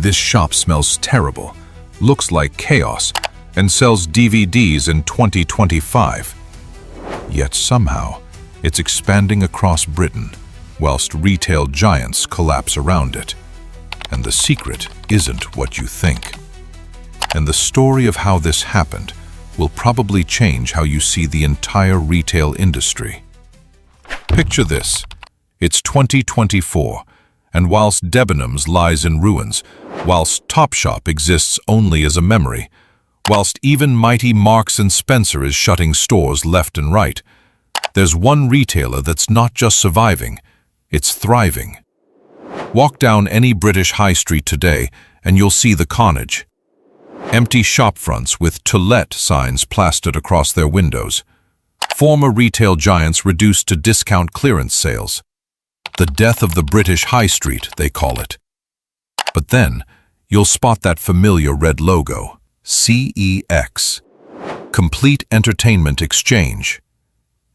This shop smells terrible, looks like chaos, and sells DVDs in 2025. Yet somehow, it's expanding across Britain, whilst retail giants collapse around it. And the secret isn't what you think. And the story of how this happened will probably change how you see the entire retail industry. Picture this. It's 2024, and whilst Debenhams lies in ruins, whilst Topshop exists only as a memory, whilst even mighty Marks & Spencer is shutting stores left and right, there's one retailer that's not just surviving, it's thriving. Walk down any British high street today and you'll see the carnage. Empty shop fronts with "To Let" signs plastered across their windows. Former retail giants reduced to discount clearance sales. The death of the British high street, they call it. But then, you'll spot that familiar red logo, CEX, Complete Entertainment Exchange.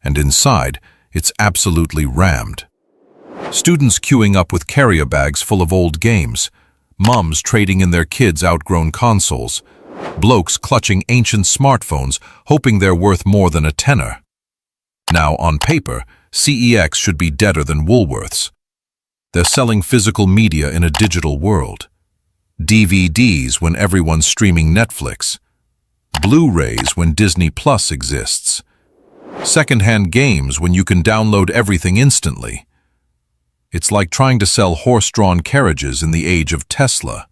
And inside, it's absolutely rammed. Students queuing up with carrier bags full of old games, mums trading in their kids' outgrown consoles, blokes clutching ancient smartphones hoping they're worth more than a tenner. Now, on paper, CEX should be deader than Woolworths. They're selling physical media in a digital world. DVDs when everyone's streaming Netflix. Blu-rays when Disney Plus exists. Second-hand games when you can download everything instantly. It's like trying to sell horse-drawn carriages in the age of Tesla.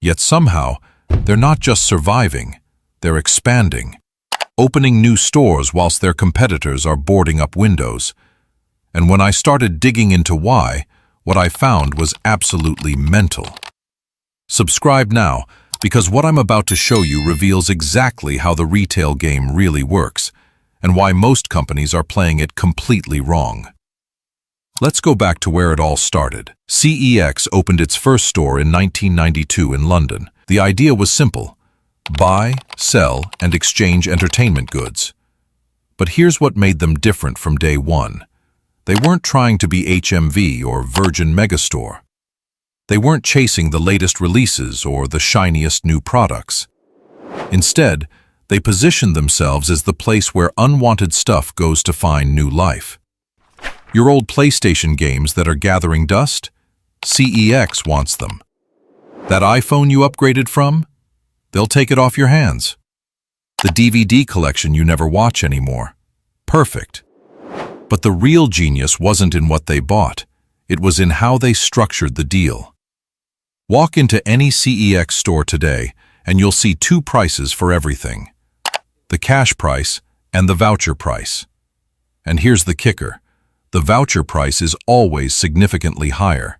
Yet somehow, they're not just surviving, they're expanding. Opening new stores whilst their competitors are boarding up windows. And when I started digging into why, what I found was absolutely mental. Subscribe now, because what I'm about to show you reveals exactly how the retail game really works, and why most companies are playing it completely wrong. Let's go back to where it all started. CEX opened its first store in 1992 in London. The idea was simple: buy, sell, and exchange entertainment goods. But here's what made them different from day one. They weren't trying to be HMV or Virgin Megastore. They weren't chasing the latest releases or the shiniest new products. Instead, they positioned themselves as the place where unwanted stuff goes to find new life. Your old PlayStation games that are gathering dust? CEX wants them. That iPhone you upgraded from? They'll take it off your hands. The DVD collection you never watch anymore? Perfect. But the real genius wasn't in what they bought. It was in how they structured the deal. Walk into any CEX store today and you'll see two prices for everything: the cash price and the voucher price. And here's the kicker: the voucher price is always significantly higher.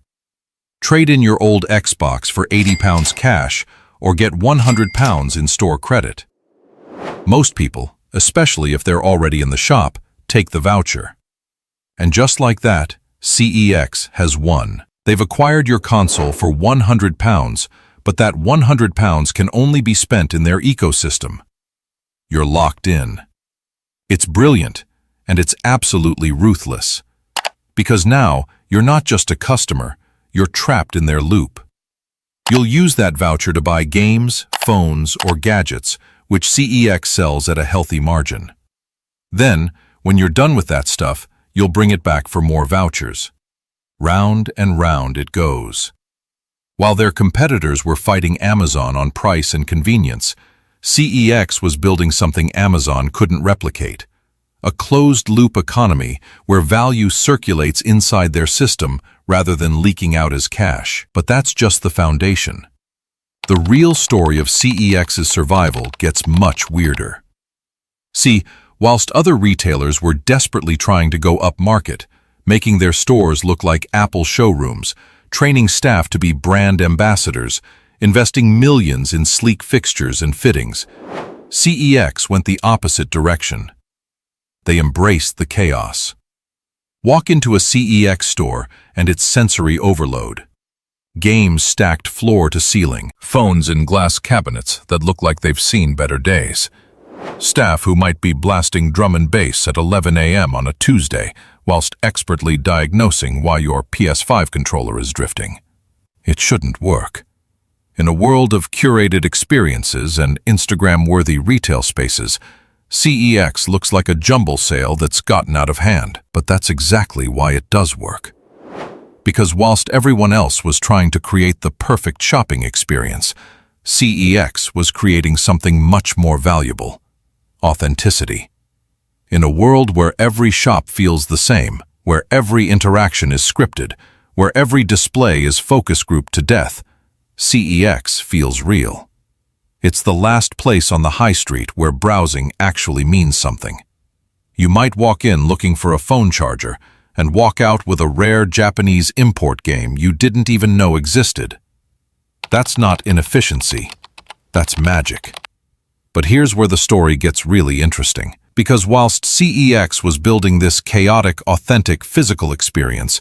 Trade in your old Xbox for £80 cash or get £100 in store credit. Most people, especially if they're already in the shop, take the voucher. And just like that, CEX has won. They've acquired your console for £100, but that £100 can only be spent in their ecosystem. You're locked in. It's brilliant, and it's absolutely ruthless. Because now, you're not just a customer, you're trapped in their loop. You'll use that voucher to buy games, phones, or gadgets, which CEX sells at a healthy margin. Then, when you're done with that stuff, you'll bring it back for more vouchers. Round and round it goes. While their competitors were fighting Amazon on price and convenience, CEX was building something Amazon couldn't replicate: a closed-loop economy where value circulates inside their system rather than leaking out as cash. But that's just the foundation. The real story of CEX's survival gets much weirder. See, whilst other retailers were desperately trying to go upmarket, making their stores look like Apple showrooms, training staff to be brand ambassadors, investing millions in sleek fixtures and fittings, CEX went the opposite direction. They embraced the chaos. Walk into a CEX store and it's sensory overload. Games stacked floor to ceiling, phones in glass cabinets that look like they've seen better days. Staff who might be blasting drum and bass at 11 a.m. on a Tuesday whilst expertly diagnosing why your PS5 controller is drifting. It shouldn't work. In a world of curated experiences and Instagram-worthy retail spaces, CEX looks like a jumble sale that's gotten out of hand. But that's exactly why it does work. Because whilst everyone else was trying to create the perfect shopping experience, CEX was creating something much more valuable: authenticity. In a world where every shop feels the same, where every interaction is scripted, where every display is focus grouped to death, CEX feels real. It's the last place on the high street where browsing actually means something. You might walk in looking for a phone charger and walk out with a rare Japanese import game you didn't even know existed. That's not inefficiency. That's magic. But here's where the story gets really interesting. Because whilst CEX was building this chaotic, authentic, physical experience,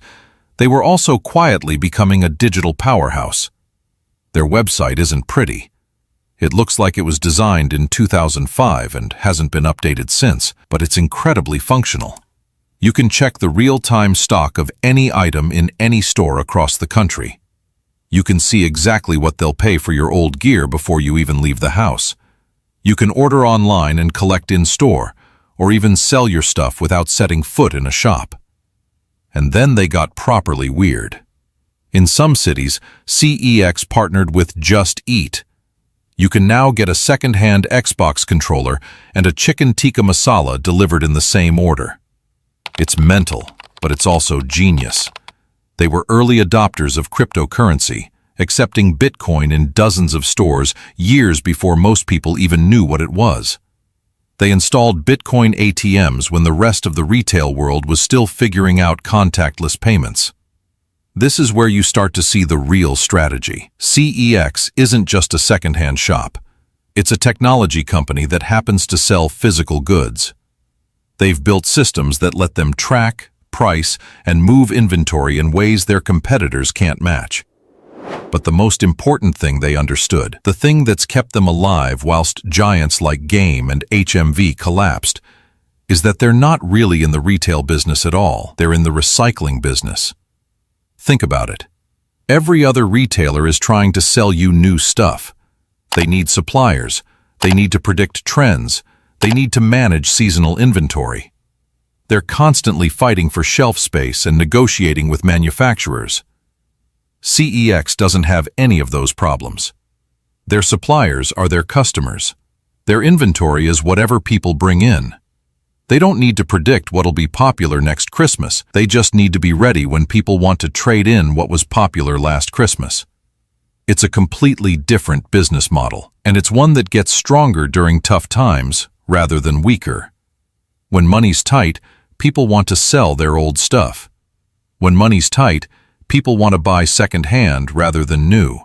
they were also quietly becoming a digital powerhouse. Their website isn't pretty. It looks like it was designed in 2005 and hasn't been updated since, but it's incredibly functional. You can check the real-time stock of any item in any store across the country. You can see exactly what they'll pay for your old gear before you even leave the house. You can order online and collect in-store, or even sell your stuff without setting foot in a shop. And then they got properly weird. In some cities, CEX partnered with Just Eat. You can now get a second-hand Xbox controller and a chicken tikka masala delivered in the same order. It's mental, but it's also genius. They were early adopters of cryptocurrency, accepting Bitcoin in dozens of stores years before most people even knew what it was. They installed Bitcoin ATMs when the rest of the retail world was still figuring out contactless payments. This is where you start to see the real strategy. CEX isn't just a second-hand shop. It's a technology company that happens to sell physical goods. They've built systems that let them track, price, and move inventory in ways their competitors can't match. But the most important thing they understood, the thing that's kept them alive whilst giants like Game and HMV collapsed, is that they're not really in the retail business at all. They're in the recycling business. Think about it. Every other retailer is trying to sell you new stuff. They need suppliers. They need to predict trends. They need to manage seasonal inventory. They're constantly fighting for shelf space and negotiating with manufacturers. CEX doesn't have any of those problems. Their suppliers are their customers. Their inventory is whatever people bring in. They don't need to predict what'll be popular next Christmas. They just need to be ready when people want to trade in what was popular last Christmas. It's a completely different business model, and it's one that gets stronger during tough times rather than weaker. When money's tight, people want to sell their old stuff. When money's tight, people want to buy second-hand rather than new.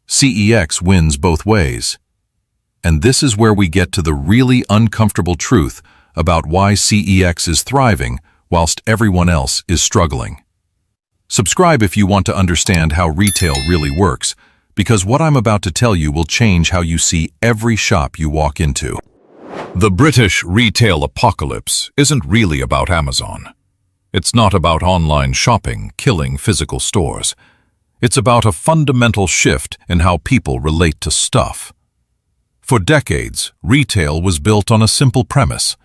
CEX wins both ways. And this is where we get to the really uncomfortable truth about why CEX is thriving whilst everyone else is struggling. Subscribe if you want to understand how retail really works, because what I'm about to tell you will change how you see every shop you walk into. The British retail apocalypse isn't really about Amazon. It's not about online shopping killing physical stores. It's about a fundamental shift in how people relate to stuff. For decades, retail was built on a simple premise: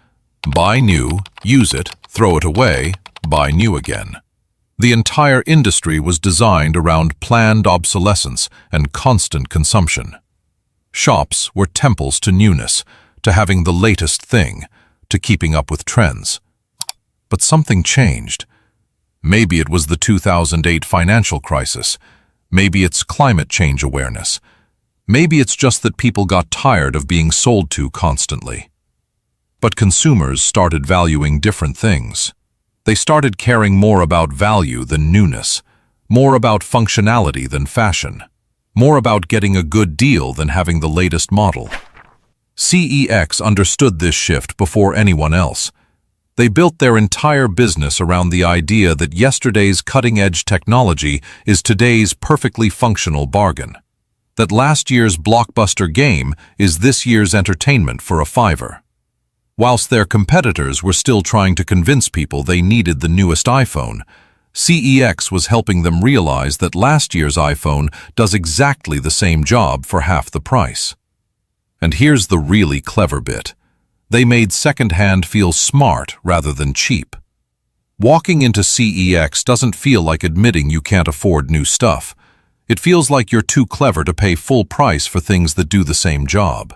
buy new, use it, throw it away, buy new again. The entire industry was designed around planned obsolescence and constant consumption. Shops were temples to newness, to having the latest thing, to keeping up with trends. But something changed. Maybe it was the 2008 financial crisis. Maybe it's climate change awareness. Maybe it's just that people got tired of being sold to constantly. But consumers started valuing different things. They started caring more about value than newness, more about functionality than fashion, more about getting a good deal than having the latest model. CEX understood this shift before anyone else. They built their entire business around the idea that yesterday's cutting-edge technology is today's perfectly functional bargain. That last year's blockbuster game is this year's entertainment for a $5. Whilst their competitors were still trying to convince people they needed the newest iPhone, CEX was helping them realize that last year's iPhone does exactly the same job for half the price. And here's the really clever bit. They made second-hand feel smart rather than cheap. Walking into CEX doesn't feel like admitting you can't afford new stuff. It feels like you're too clever to pay full price for things that do the same job.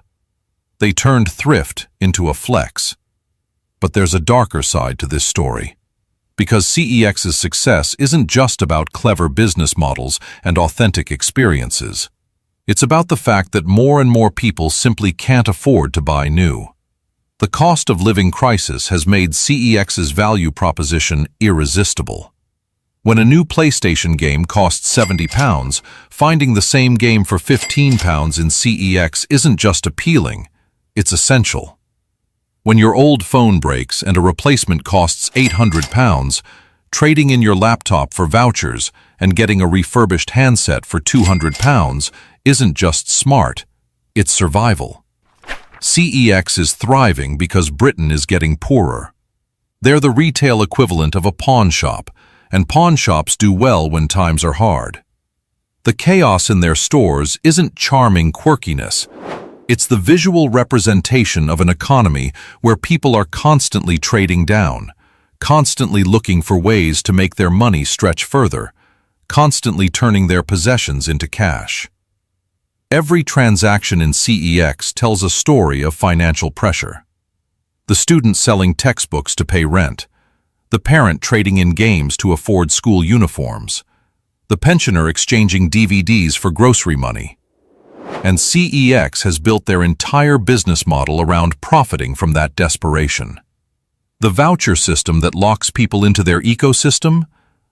They turned thrift into a flex. But there's a darker side to this story. Because CEX's success isn't just about clever business models and authentic experiences. It's about the fact that more and more people simply can't afford to buy new. The cost of living crisis has made CEX's value proposition irresistible. When a new PlayStation game costs £70, finding the same game for £15 in CEX isn't just appealing, it's essential. When your old phone breaks and a replacement costs £800, trading in your laptop for vouchers and getting a refurbished handset for £200 isn't just smart, it's survival. CEX is thriving because Britain is getting poorer. They're the retail equivalent of a pawn shop, and pawn shops do well when times are hard. The chaos in their stores isn't charming quirkiness. It's the visual representation of an economy where people are constantly trading down, constantly looking for ways to make their money stretch further, constantly turning their possessions into cash. Every transaction in CEX tells a story of financial pressure. The student selling textbooks to pay rent, the parent trading in games to afford school uniforms, the pensioner exchanging DVDs for grocery money. And CEX has built their entire business model around profiting from that desperation. The voucher system that locks people into their ecosystem?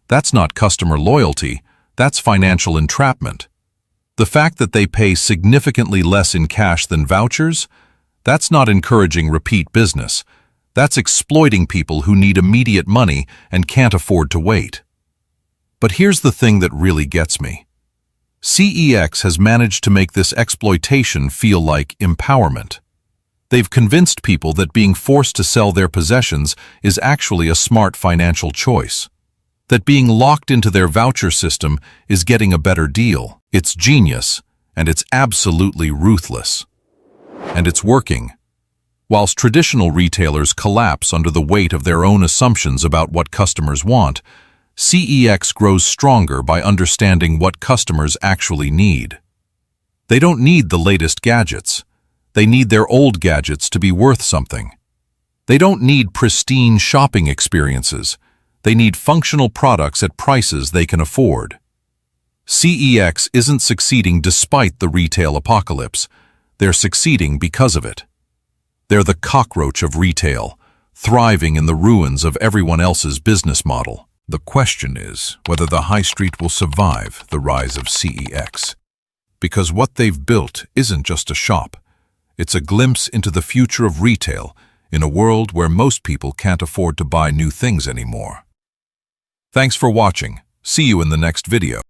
That's not customer loyalty, that's financial entrapment. The fact that they pay significantly less in cash than vouchers? That's not encouraging repeat business. That's exploiting people who need immediate money and can't afford to wait. But here's the thing that really gets me. CEX has managed to make this exploitation feel like empowerment. They've convinced people that being forced to sell their possessions is actually a smart financial choice. That being locked into their voucher system is getting a better deal. It's genius, and it's absolutely ruthless. And it's working. Whilst traditional retailers collapse under the weight of their own assumptions about what customers want, CEX grows stronger by understanding what customers actually need. They don't need the latest gadgets. They need their old gadgets to be worth something. They don't need pristine shopping experiences. They need functional products at prices they can afford. CEX isn't succeeding despite the retail apocalypse. They're succeeding because of it. They're the cockroach of retail, thriving in the ruins of everyone else's business model. The question is whether the high street will survive the rise of CEX. Because what they've built isn't just a shop. It's a glimpse into the future of retail in a world where most people can't afford to buy new things anymore. Thanks for watching. See you in the next video.